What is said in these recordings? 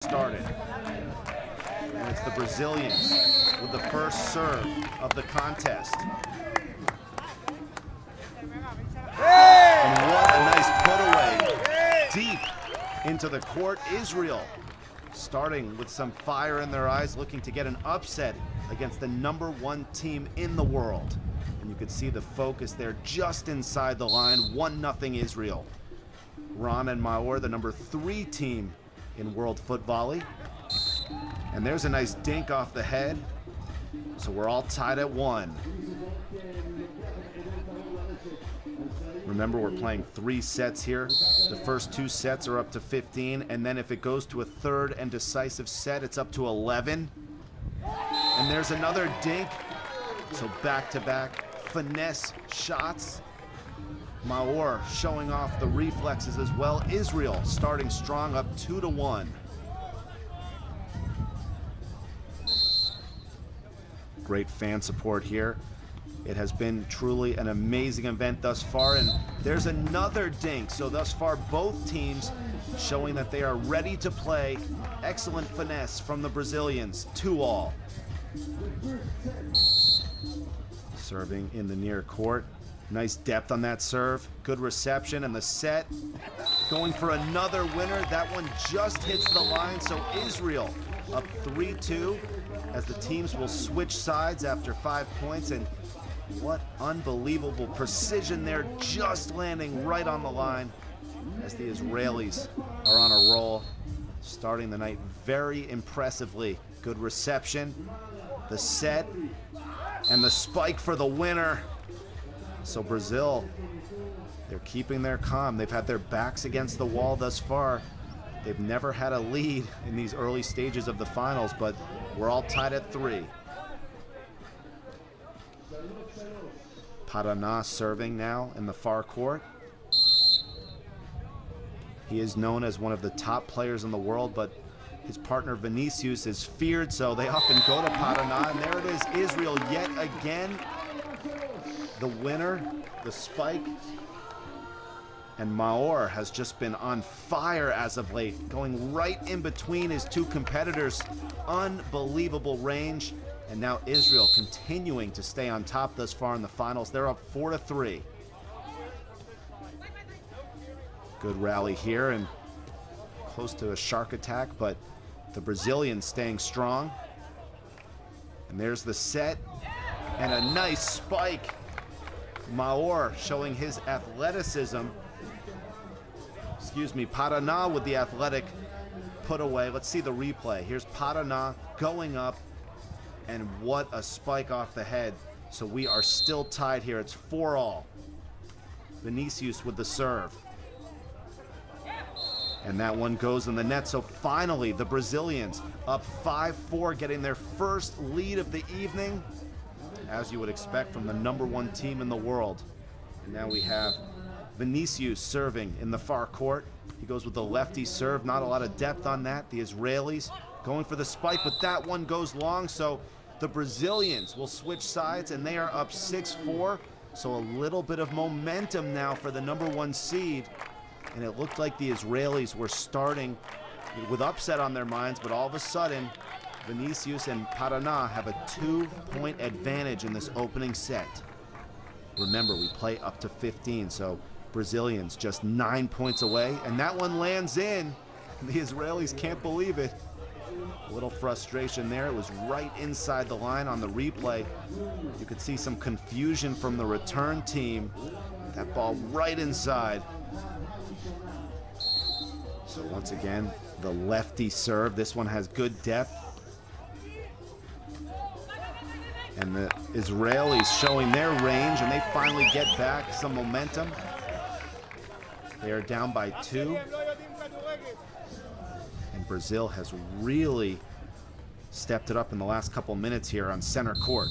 started. And it's the Brazilians with the first serve of the contest. And what a nice put away deep into the court. Israel starting with some fire in their eyes, looking to get an upset against the #1 team in the world. And you could see the focus there just inside the line. 1-0 Israel. Ron and Maor, the #3 team in World Footvolley. And there's a nice dink off the head. So we're all tied at 1. Remember, we're playing 3 sets here. The first 2 sets are up to 15, and then if it goes to a third and decisive set, it's up to 11. And there's another dink. So back-to-back finesse shots. Maor showing off the reflexes as well. Israel starting strong, up 2-1. Great fan support here. It has been truly an amazing event thus far, and there's another dink. So thus far, both teams showing that they are ready to play. Excellent finesse from the Brazilians, 2-all. Serving in the near court. Nice depth on that serve. Good reception, and the set going for another winner. That one just hits the line, so Israel up 3-2 as the teams will switch sides after 5 points. And what unbelievable precision there, just landing right on the line as the Israelis are on a roll, starting the night very impressively. Good reception, the set, and the spike for the winner. So Brazil, they're keeping their calm. They've had their backs against the wall thus far. They've never had a lead in these early stages of the finals, but we're all tied at 3. Paraná serving now in the far court. He is known as one of the top players in the world, but his partner Vinicius is feared, so they often go to Paraná. And there it is, Israel yet again. The winner, the spike. And Maor has just been on fire as of late, going right in between his 2 competitors. Unbelievable range. And now Israel continuing to stay on top thus far in the finals. They're up 4-3. Good rally here and close to a shark attack, but the Brazilians staying strong. And there's the set and a nice spike. Maor showing his athleticism. Excuse me, Paraná with the athletic put away. Let's see the replay. Here's Paraná going up, and what a spike off the head. So we are still tied here. It's 4-all. Vinicius with the serve. And that one goes in the net. So finally, the Brazilians up 5-4, getting their first lead of the evening, as you would expect from the #1 team in the world. And now we have Vinicius serving in the far court. He goes with the lefty serve. Not a lot of depth on that. The Israelis going for the spike, but that one goes long. So the Brazilians will switch sides, and they are up 6-4. So a little bit of momentum now for the #1 seed. And it looked like the Israelis were starting with upset on their minds, but all of a sudden, Vinicius and Paraná have a 2-point advantage in this opening set. Remember, we play up to 15, so Brazilians just 9 points away, and that one lands in. The Israelis can't believe it. A little frustration there. It was right inside the line on the replay. You could see some confusion from the return team. That ball right inside. So once again, the lefty serve. This one has good depth. And the Israelis showing their range, and they finally get back some momentum. They are down by 2. And Brazil has really stepped it up in the last couple minutes here on center court.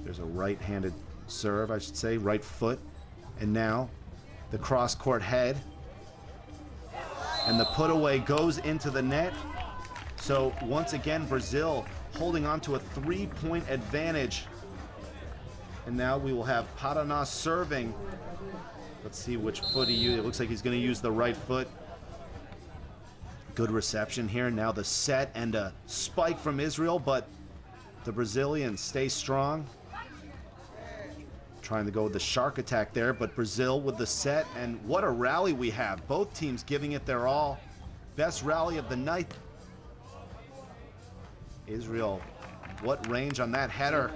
There's a right-handed serve, I should say, right foot. And now the cross-court head. And the put-away goes into the net. So once again, Brazil holding on to a 3-point advantage. And now we will have Paraná serving. Let's see which foot he used. It looks like he's going to use the right foot. Good reception here. Now the set and a spike from Israel, but the Brazilians stay strong. Trying to go with the shark attack there, but Brazil with the set, and what a rally we have. Both teams giving it their all. Best rally of the night. Israel, what range on that header.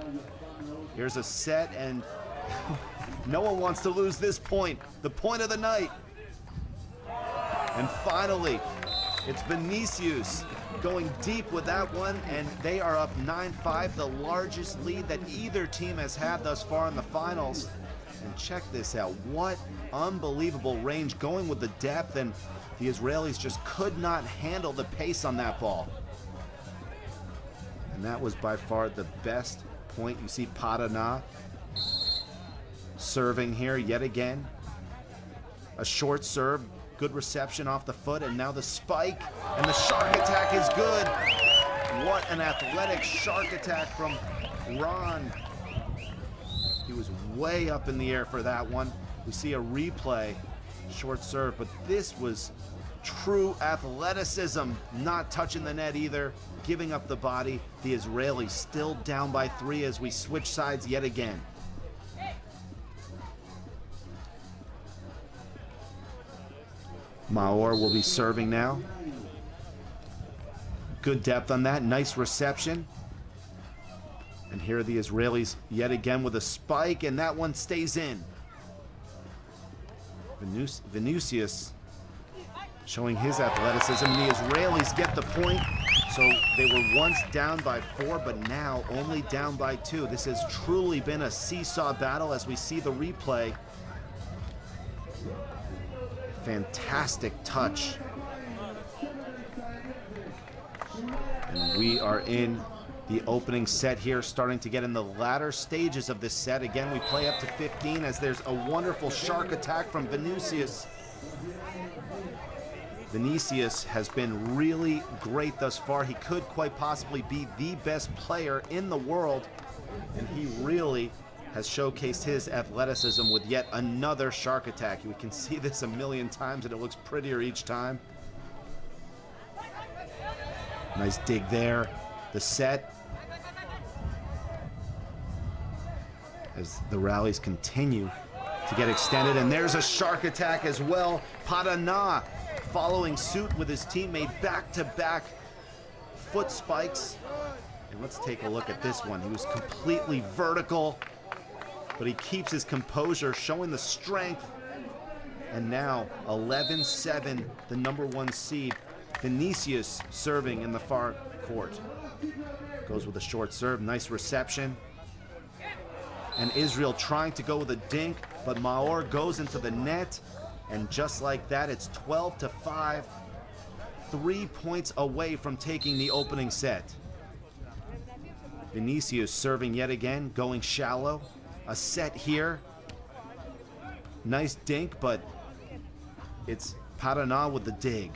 Here's a set, and no one wants to lose this point. The point of the night. And finally, it's Vinicius going deep with that one, and they are up 9-5, the largest lead that either team has had thus far in the finals. And check this out, what unbelievable range going with the depth, and the Israelis just could not handle the pace on that ball. And that was by far the best point. You see Paraná serving here yet again. A short serve. Good reception off the foot, and now the spike, and the shark attack is good. What an athletic shark attack from Ron. He was way up in the air for that one. We see a replay, short serve, but this was true athleticism, not touching the net either, giving up the body. The Israelis still down by 3 as we switch sides yet again. Maor will be serving now. Good depth on that, nice reception. And here are the Israelis yet again with a spike, and that one stays in. Vinicius showing his athleticism. The Israelis get the point. So they were once down by 4, but now only down by 2. This has truly been a seesaw battle as we see the replay. Fantastic touch. And we are in the opening set here, starting to get in the latter stages of this set. Again, we play up to 15 as there's a wonderful shark attack from Vinicius. Vinicius has been really great thus far. He could quite possibly be the best player in the world, and he really has showcased his athleticism with yet another shark attack. We can see this a million times, and it looks prettier each time. Nice dig there. The set. As the rallies continue to get extended, and there's a shark attack as well. Paraná following suit with his teammate, back-to-back foot spikes. And let's take a look at this one. He was completely vertical, but he keeps his composure, showing the strength. And now 11-7, the #1 seed. Vinicius serving in the far court. Goes with a short serve, nice reception. And Israel trying to go with a dink, but Maor goes into the net. And just like that, it's 12-5. 3 points away from taking the opening set. Vinicius serving yet again, going shallow. A set here. Nice dink, but it's Paraná with the dig.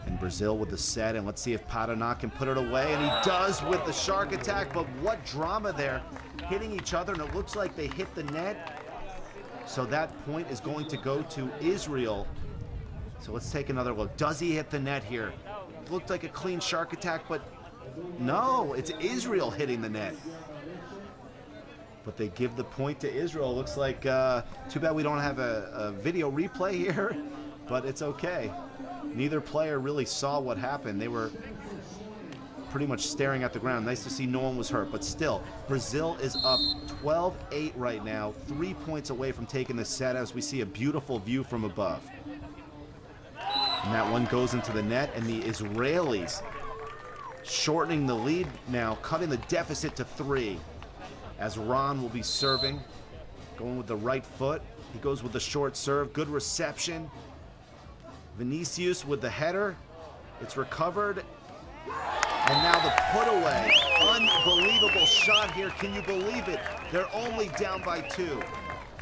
And Brazil with the set, and let's see if Paraná can put it away, and he does with the shark attack, but what drama there. Hitting each other, and it looks like they hit the net. So that point is going to go to Israel. So let's take another look. Does he hit the net here? Looked like a clean shark attack, but no, it's Israel hitting the net. But they give the point to Israel. Looks like, too bad we don't have a video replay here, but it's okay. Neither player really saw what happened. They were pretty much staring at the ground. Nice to see no one was hurt, but still, Brazil is up 12-8 right now, 3 points away from taking the set as we see a beautiful view from above. And that one goes into the net, and the Israelis shortening the lead now, cutting the deficit to 3. As Ron will be serving, going with the right foot. He goes with the short serve, good reception. Vinicius with the header. It's recovered. And now the put away. Unbelievable shot here. Can you believe it? They're only down by 2.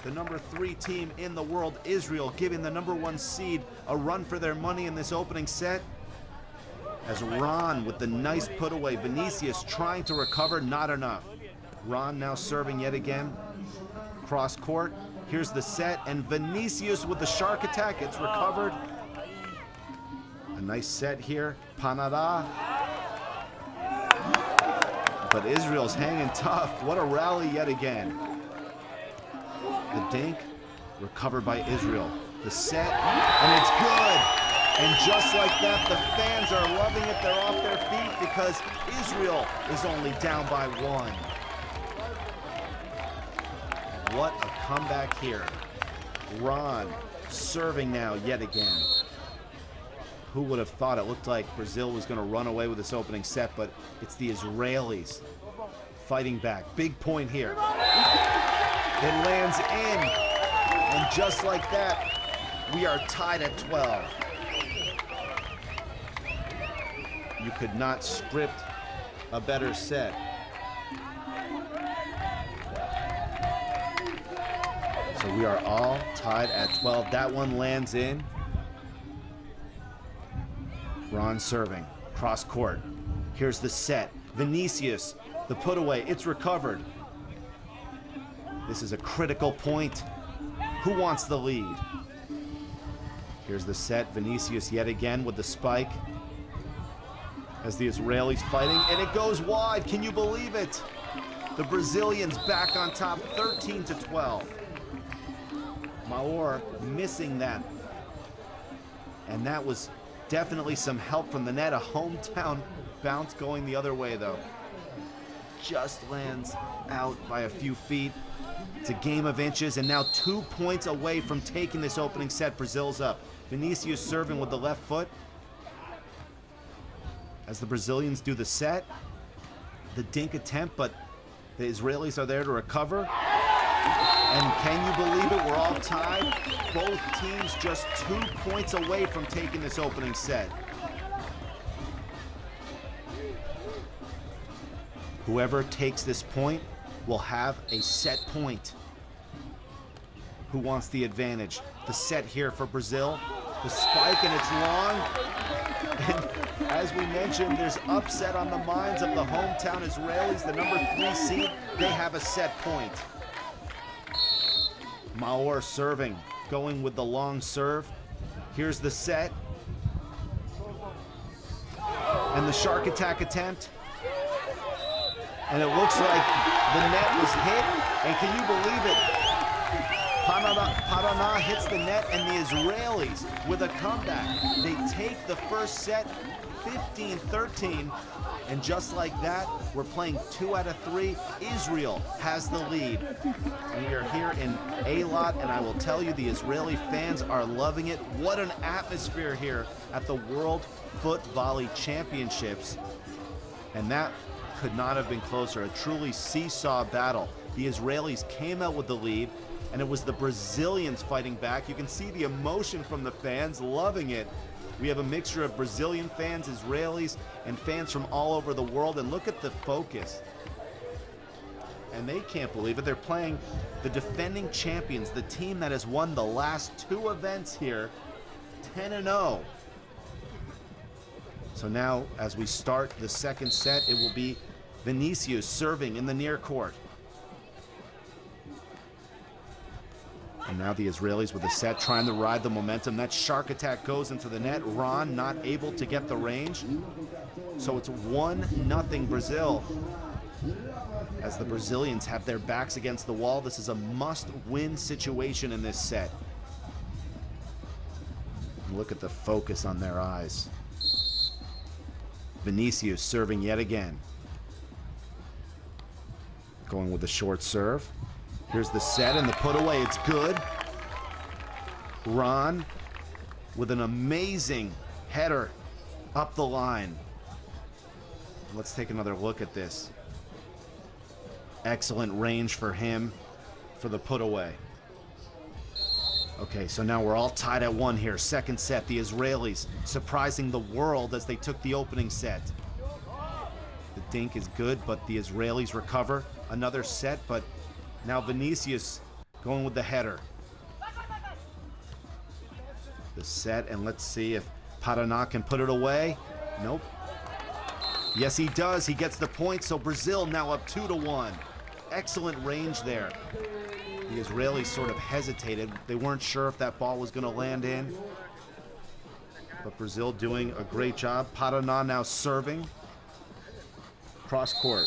The #3 team in the world, Israel, giving the #1 seed a run for their money in this opening set. As Ron with the nice put away. Vinicius trying to recover, not enough. Ron now serving yet again. Cross court. Here's the set, and Vinicius with the shark attack. It's recovered. Nice set here, Paraná. But Israel's hanging tough. What a rally yet again. The dink, recovered by Israel. The set, and it's good. And just like that, the fans are loving it. They're off their feet because Israel is only down by 1. What a comeback here. Ron serving now yet again. Who would have thought? It looked like Brazil was going to run away with this opening set, but it's the Israelis fighting back. Big point here. It lands in, and just like that, we are tied at 12. You could not script a better set. So we are all tied at 12. That one lands in. Ron serving, cross court. Here's the set. Vinicius, the put away, it's recovered. This is a critical point. Who wants the lead? Here's the set. Vinicius yet again with the spike. As the Israelis fighting, and it goes wide. Can you believe it? The Brazilians back on top, 13-12. Maor missing that. And that was definitely some help from the net. A hometown bounce going the other way, though. Just lands out by a few feet. It's a game of inches, and now 2 points away from taking this opening set. Brazil's up. Vinicius serving with the left foot. As the Brazilians do the set, the dink attempt, but the Israelis are there to recover. And can you believe it? We're all tied. Both teams just 2 points away from taking this opening set. Whoever takes this point will have a set point. Who wants the advantage? The set here for Brazil. The spike, and it's long. And as we mentioned, there's upset on the minds of the hometown Israelis. The number 3 seed, they have a set point. Maor serving, going with the long serve. Here's the set. And the shark attack attempt. And it looks like the net was hit. And can you believe it? Paraná hits the net, and the Israelis with a comeback. They take the first set 15-13. And just like that, we're playing 2 out of 3. Israel has the lead. And we are here in Eilat, and I will tell you, the Israeli fans are loving it. What an atmosphere here at the World Footvolley Championships. And that could not have been closer. A truly seesaw battle. The Israelis came out with the lead, and it was the Brazilians fighting back. You can see the emotion from the fans, loving it. We have a mixture of Brazilian fans, Israelis, and fans from all over the world. And look at the focus. And they can't believe it. They're playing the defending champions, the team that has won the last 2 events here, 10-0. So now, as we start the second set, it will be Vinicius serving in the near court. And now the Israelis with the set, trying to ride the momentum. That shark attack goes into the net. Ron not able to get the range. So it's 1-0 Brazil. As the Brazilians have their backs against the wall, this is a must-win situation in this set. And look at the focus on their eyes. Vinicius serving yet again. Going with the short serve. Here's the set and the put away. It's good. Ron with an amazing header up the line. Let's take another look at this. Excellent range for him for the put away. Okay, so now we're all tied at 1 here. Second set, the Israelis surprising the world as they took the opening set. The dink is good, but the Israelis recover. Another set, but now Vinicius going with the header. The set, and let's see if Paraná can put it away. Nope. Yes, he does. He gets the point, so Brazil now up 2-1. Excellent range there. The Israelis sort of hesitated. They weren't sure if that ball was going to land in. But Brazil doing a great job. Paraná now serving. Cross court.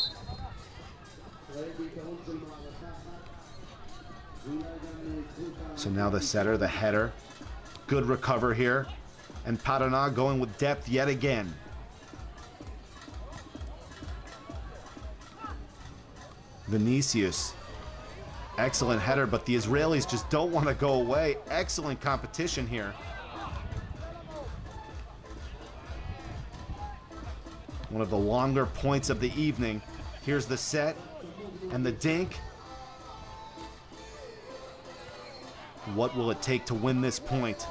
So now the setter, the header. Good recover here. And Paraná going with depth yet again. Vinicius. Excellent header, but the Israelis just don't want to go away. Excellent competition here. One of the longer points of the evening. Here's the set and the dink. What will it take to win this point?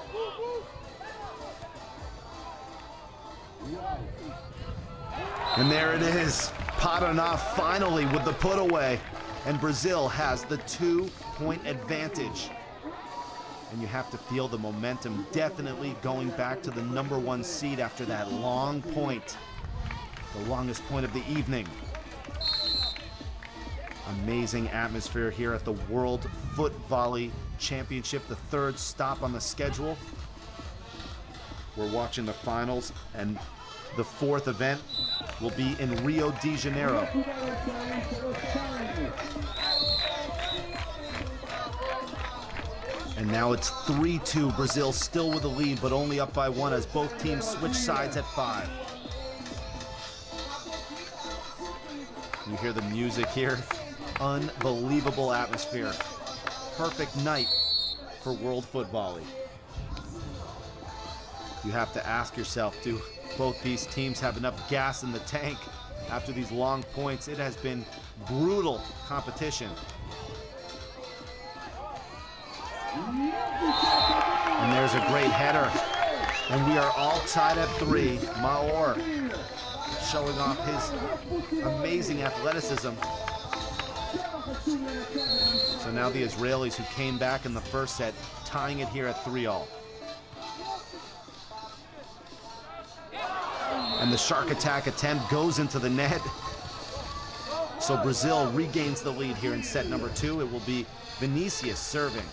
And there it is. Paraná finally with the put away. And Brazil has the 2-point advantage. And you have to feel the momentum definitely going back to the #1 seed after that long point. The longest point of the evening. Amazing atmosphere here at the World Footvolley Championship, the 3rd stop on the schedule. We're watching the finals, and the 4th event will be in Rio de Janeiro. And now it's 3-2. Brazil still with the lead, but only up by 1 as both teams switch sides at 5. You hear the music here. Unbelievable atmosphere. Perfect night for World Footvolley. You have to ask yourself, do both these teams have enough gas in the tank after these long points? It has been brutal competition. And there's a great header. And we are all tied at 3. Maor showing off his amazing athleticism. So now the Israelis, who came back in the first set, tying it here at 3-all. And the shark attack attempt goes into the net. So Brazil regains the lead here in set number 2. It will be Vinicius serving.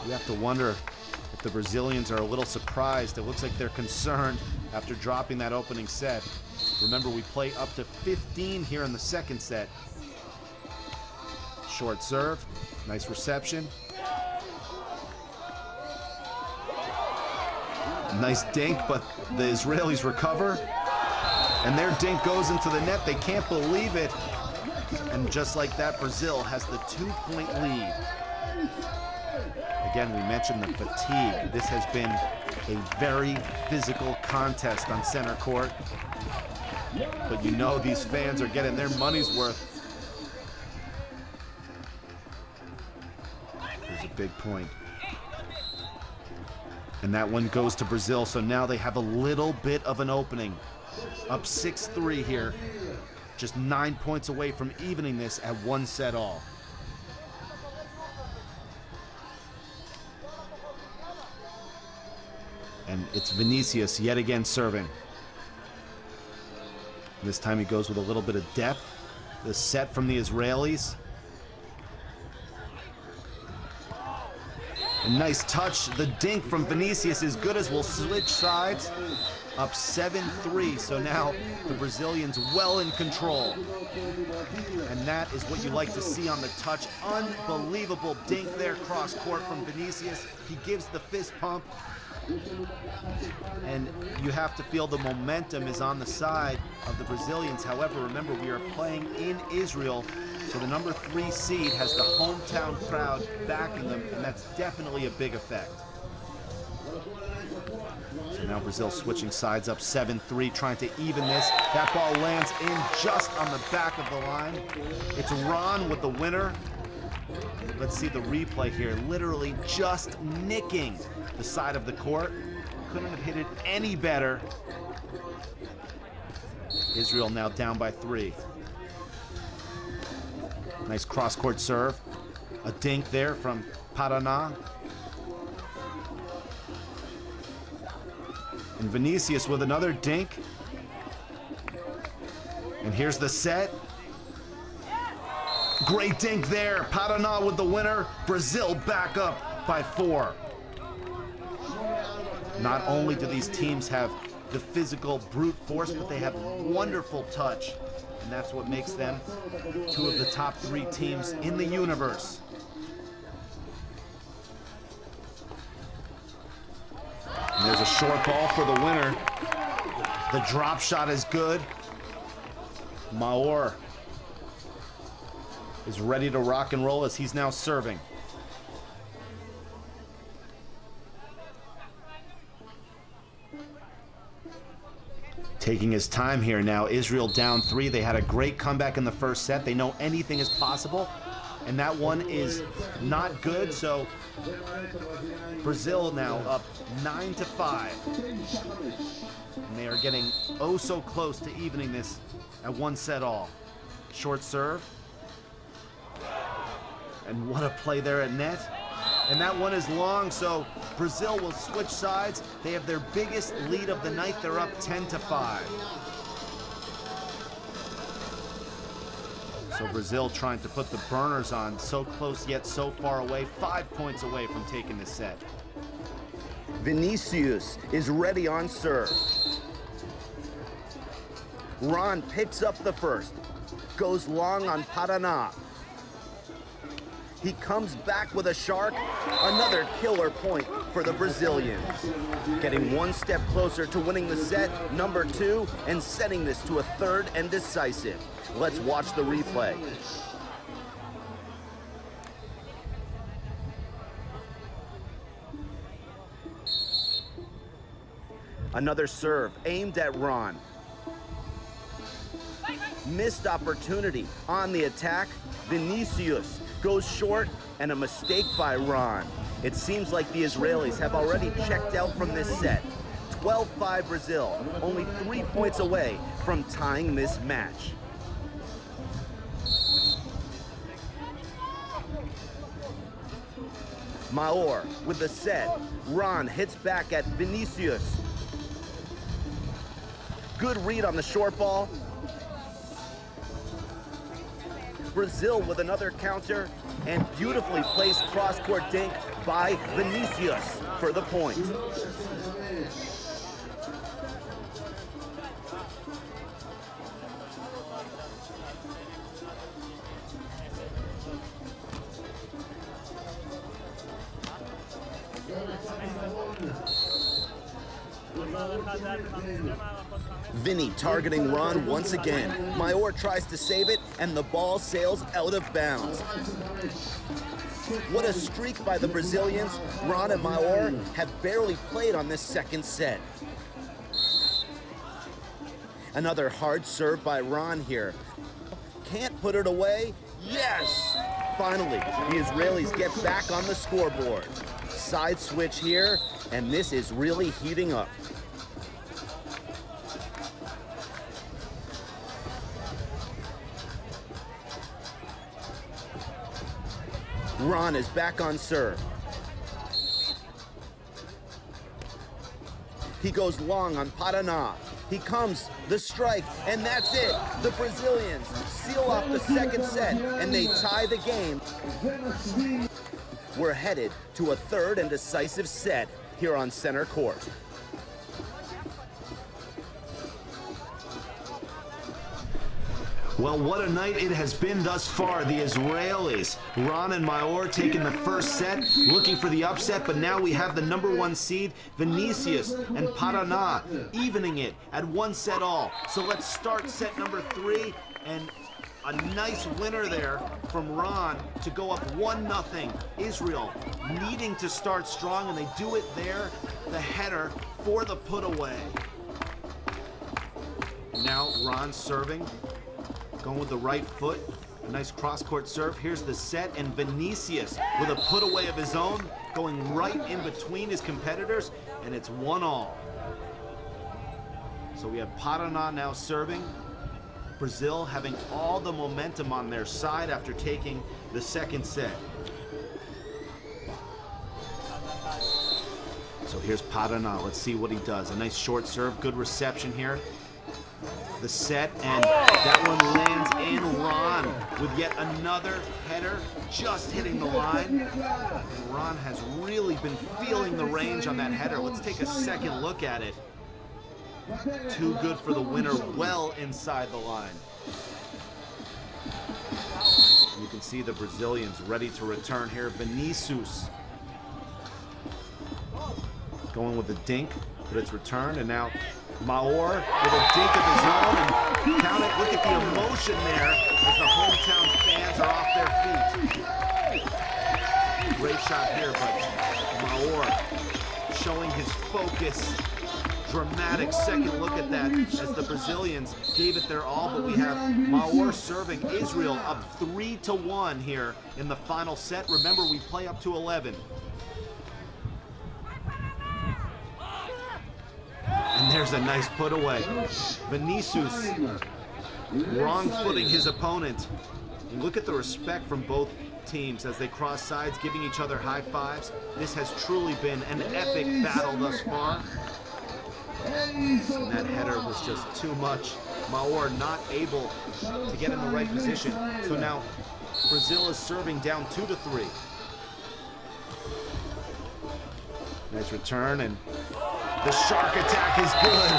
You have to wonder if the Brazilians are a little surprised. It looks like they're concerned after dropping that opening set. Remember, we play up to 15 here in the second set. Short serve, nice reception. Nice dink, but the Israelis recover. And their dink goes into the net. They can't believe it. And just like that, Brazil has the 2-point lead. Again, we mentioned the fatigue. This has been a very physical contest on center court. But you know these fans are getting their money's worth. Here's a big point. And that one goes to Brazil, so now they have a little bit of an opening. Up 6-3 here. Just 9 points away from evening this at 1 set all. And it's Vinicius yet again serving. This time he goes with a little bit of depth. The set from the Israelis. A nice touch. The dink from Vinicius is good as we'll switch sides. Up 7-3, so now the Brazilians well in control. And that is what you like to see on the touch. Unbelievable dink there cross court from Vinicius. He gives the fist pump. And you have to feel the momentum is on the side of the Brazilians. However, remember, we are playing in Israel, so the number 3 seed has the hometown crowd backing them, and that's definitely a big effect. So now Brazil switching sides up 7-3, trying to even this. That ball lands in just on the back of the line. It's Ron with the winner. Let's see the replay here. Literally just nicking the side of the court. Couldn't have hit it any better. Israel now down by 3. Nice cross-court serve. A dink there from Paraná. And Vinicius with another dink. And here's the set. Great dink there. Paraná with the winner. Brazil back up by 4. Not only do these teams have the physical brute force, but they have wonderful touch. And that's what makes them two of the top 3 teams in the universe. And there's a short ball for the winner. The drop shot is good. Maor is ready to rock and roll as he's now serving. Taking his time here now. Israel down 3. They had a great comeback in the first set. They know anything is possible. And that one is not good, so Brazil now up 9-5. And they are getting oh so close to evening this at 1 set all. Short serve. And what a play there at net. And that one is long, so Brazil will switch sides. They have their biggest lead of the night. They're up 10-5. So Brazil trying to put the burners on, so close yet so far away, 5 points away from taking the set. Vinicius is ready on serve. Ron picks up the first, goes long on Paraná. He comes back with a shark, another killer point for the Brazilians. Getting 1 step closer to winning the set, number 2, and setting this to a 3rd and decisive. Let's watch the replay. Another serve aimed at Ron. Missed opportunity on the attack. Vinicius goes short, and a mistake by Ron. It seems like the Israelis have already checked out from this set. 12-5 Brazil, only 3 points away from tying this match. Maor with the set. Ron hits back at Vinicius. Good read on the short ball. Brazil with another counter, and beautifully placed cross-court dink by Vinicius for the point. Vinny targeting Ron once again. Maor tries to save it, and the ball sails out of bounds. What a streak by the Brazilians. Ron and Maor have barely played on this second set. Another hard serve by Ron here. Can't put it away. Yes! Finally, the Israelis get back on the scoreboard. Side switch here, and this is really heating up. Ron is back on serve. He goes long on Paraná. He comes, the strike, and that's it. The Brazilians seal off the second set, and they tie the game. We're headed to a 3rd and decisive set here on center court. Well, what a night it has been thus far. The Israelis, Ron and Maor, taking the first set, looking for the upset, but now we have the number 1 seed, Vinicius and Paraná, evening it at 1 set all. So let's start set number 3, and a nice winner there from Ron to go up 1-0. Israel needing to start strong, and they do it there, the header for the put away. Now Ron serving. Going with the right foot, a nice cross-court serve. Here's the set, and Vinicius with a put away of his own, going right in between his competitors, and it's 1-1. So we have Paraná now serving. Brazil having all the momentum on their side after taking the second set. So here's Paraná. Let's see what he does. A nice short serve, good reception here. The set, and that one lands in. Ron with yet another header, just hitting the line. And Ron has really been feeling the range on that header. Let's take a second look at it. Too good for the winner, well inside the line. You can see the Brazilians ready to return here. Vinicius going with the dink, but it's returned, and now Maor with a dink of his own, and count it. Look at the emotion there as the hometown fans are off their feet. Great shot here, but Maor showing his focus. Dramatic second look at that as the Brazilians gave it their all, but we have Maor serving. Israel up 3-1 here in the final set. Remember, we play up to 11. And there's a nice put away. Vinicius wrong-footing his opponent. And look at the respect from both teams as they cross sides, giving each other high fives. This has truly been an epic battle thus far. And that header was just too much. Maor not able to get in the right position. So now Brazil is serving down 2-3. Nice return, and the shark attack is good.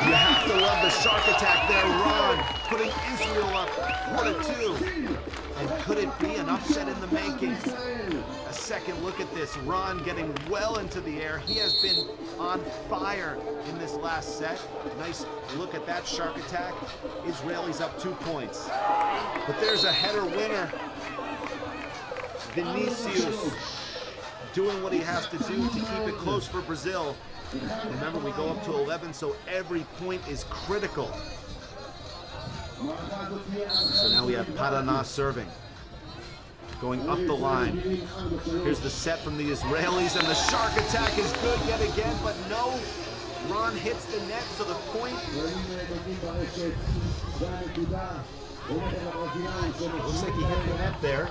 You have to love the shark attack there. Ron putting Israel up 4-2. And could it be an upset in the making? A second look at this. Ron getting well into the air. He has been on fire in this last set. Nice look at that shark attack. Israelis up 2 points. But there's a header winner. Vinicius doing what he has to do to keep it close for Brazil. Remember, we go up to 11, so every point is critical. So now we have Paraná serving, going up the line. Here's the set from the Israelis, and the shark attack is good yet again, but no. Ron hits the net, so the point. Looks like he hit the net there.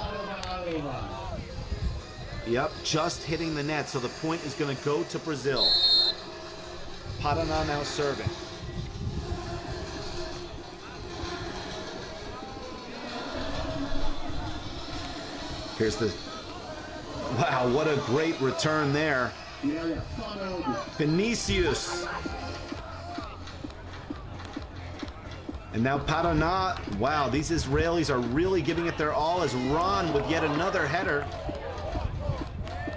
Yep, just hitting the net, so the point is going to go to Brazil. Paraná now serving. Here's the, wow, what a great return there. Vinicius. And now Paraná, wow, these Israelis are really giving it their all as Ron with yet another header.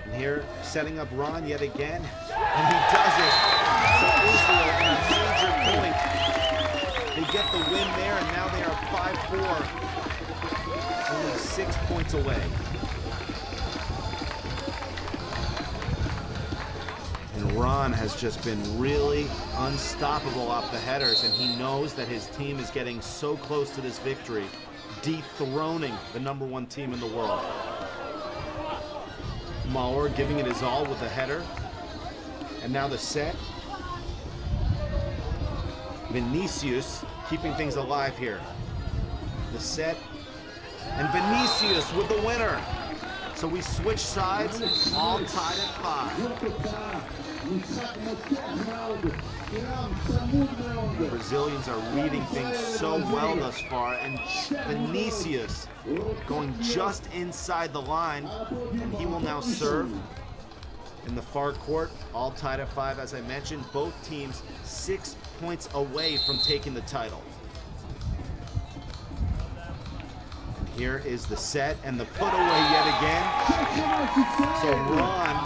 And here, setting up Ron yet again, and he does it. So Israel in a major point. They get the win there, and now they are 5-4. Only 6 points away. And Ron has just been really unstoppable off the headers, and he knows that his team is getting so close to this victory, dethroning the #1 team in the world. Maor giving it his all with the header. And now the set. Vinicius keeping things alive here. The set. And Vinicius with the winner. So we switch sides, all tied at 5. The Brazilians are reading things so well thus far, and Vinicius going just inside the line, and he will now serve in the far court, all tied at 5. As I mentioned, both teams 6 points away from taking the title. Here is the set and the put away yet again. So Ron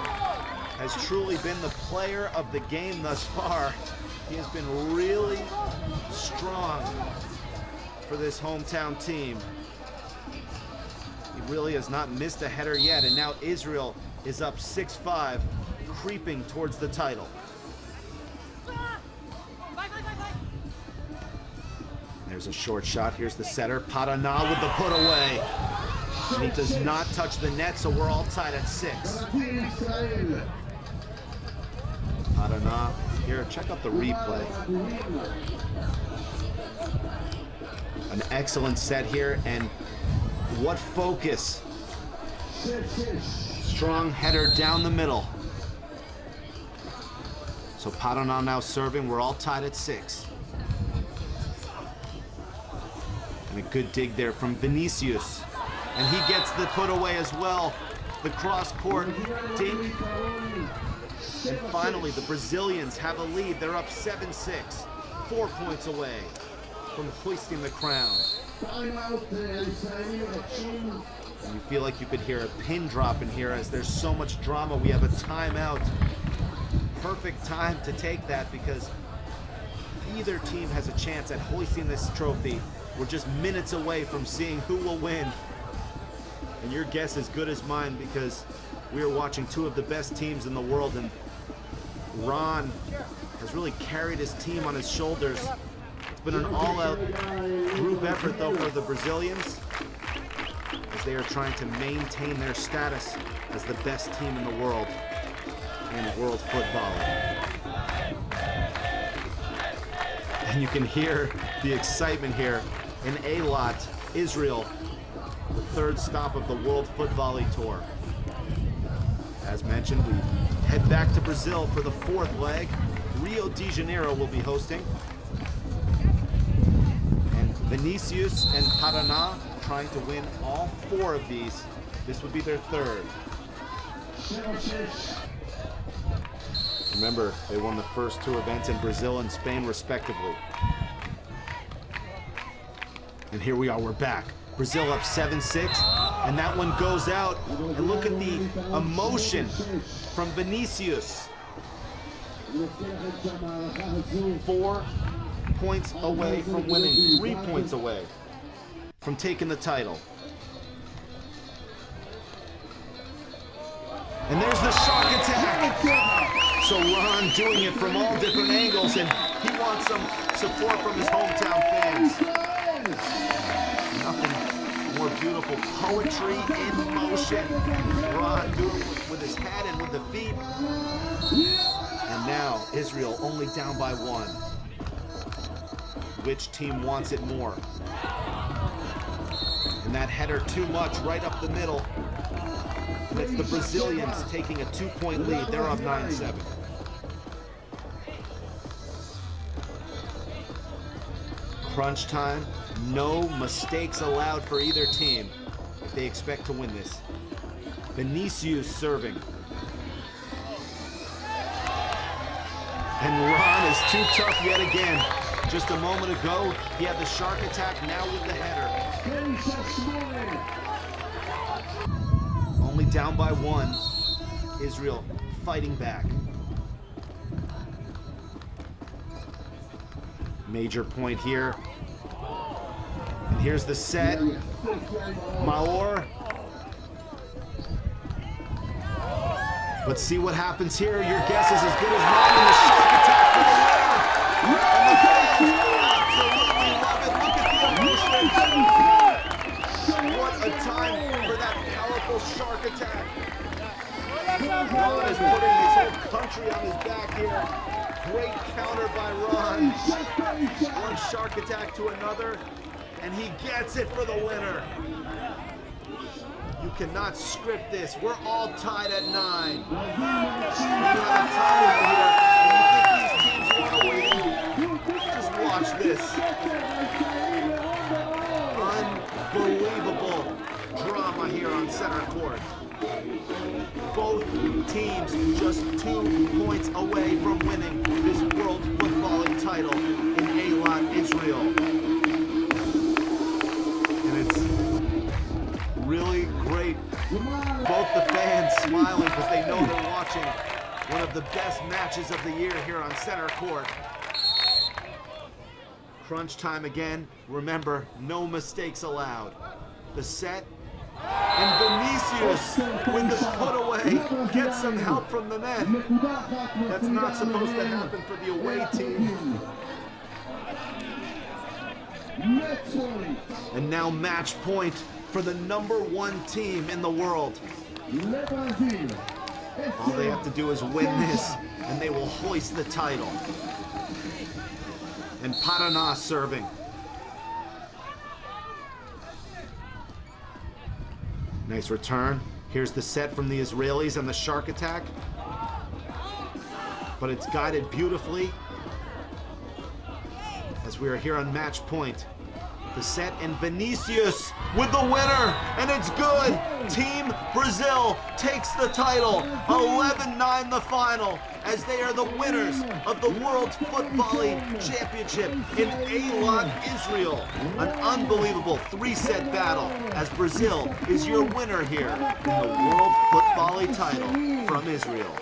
has truly been the player of the game thus far. He has been really strong for this hometown team. He really has not missed a header yet, and now Israel is up 6-5, creeping towards the title. There's a short shot. Here's the setter. Paraná with the put away. And he does not touch the net, so we're all tied at 6. Paraná. Here, check out the replay. An excellent set here, and what focus. Strong header down the middle. So Paraná now serving. We're all tied at 6. And a good dig there from Vinicius. And he gets the put away as well. The cross-court dink. And finally, the Brazilians have a lead. They're up 7-6, 4 points away from hoisting the crown. And you feel like you could hear a pin drop in here as there's so much drama. We have a timeout. Perfect time to take that because either team has a chance at hoisting this trophy. We're just minutes away from seeing who will win. And your guess is good as mine because we are watching two of the best teams in the world, and Ron has really carried his team on his shoulders. It's been an all-out group effort though for the Brazilians as they are trying to maintain their status as the best team in the world in world football. And you can hear the excitement here in Eilat, Israel, the third stop of the World Footvolley Tour. As mentioned, we head back to Brazil for the fourth leg. Rio de Janeiro will be hosting. And Vinicius and Paraná trying to win all four of these. This would be their third. Remember, they won the first two events in Brazil and Spain respectively. And here we are, we're back. Brazil up 7-6, and that one goes out. And look at the emotion from Vinicius. 4 points away from winning, 3 points away from taking the title. And there's the shark attack. So Ron doing it from all different angles, and he wants some support from his hometown fans. Nothing more beautiful. Poetry in motion. Ron doing it with his head and with the feet. And now Israel only down by 1. Which team wants it more? And that header too much right up the middle. And it's the Brazilians taking a 2-point lead. They're up 9-7. Crunch time. No mistakes allowed for either team if they expect to win this. Vinicius serving. And Ron is too tough yet again. Just a moment ago, he had the shark attack, now with the header. Only down by 1. Israel fighting back. Major point here. And here's the set. Maor. Let's see what happens here. Your guess is as good as mine. And the shark attack for the winner. And the fans absolutely love it. Look at the emotion. What a time for that powerful shark attack. Ron is putting his whole country on his back here. Great counter by Ron. One shark attack to another. And he gets it for the winner. You cannot script this. We're all tied at 9. We have a tie here, and you think these teams want to win? Just watch this. Unbelievable drama here on center court. Both teams just 2 points away from winning this World Footvolley title in Eilat, Israel. Really great. Both the fans smiling because they know they're watching one of the best matches of the year here on center court. Crunch time again. Remember, no mistakes allowed. The set. And Vinicius with the put away gets some help from the net. That's not supposed to happen for the away team. And now match point for the #1 team in the world. All they have to do is win this, and they will hoist the title. And Paraná serving. Nice return. Here's the set from the Israelis and the shark attack. But it's guided beautifully as we are here on match point. The set, and Vinicius with the winner, and it's good. Team Brazil takes the title, 11-9 the final, as they are the winners of the World Footvolley Championship in Eilat, Israel. An unbelievable 3-set battle, as Brazil is your winner here in the World Footvolley title from Israel.